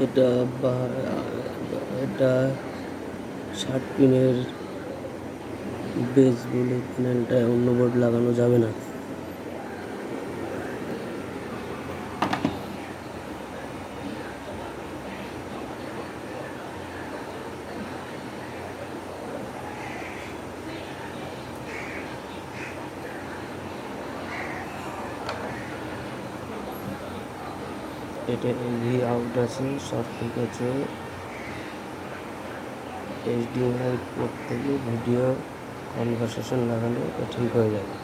এটা বা এটা 60 পিনের বেস বলে প্যানেলটায় অন্য বোর্ড লাগানো যাবে না। এটা ভি আউট আছে, সঠিক আছে। HDMI পোর্ট থেকে ভিডিও কনভারসেশন লাগালে এটা ঠিক হয়ে যাবে।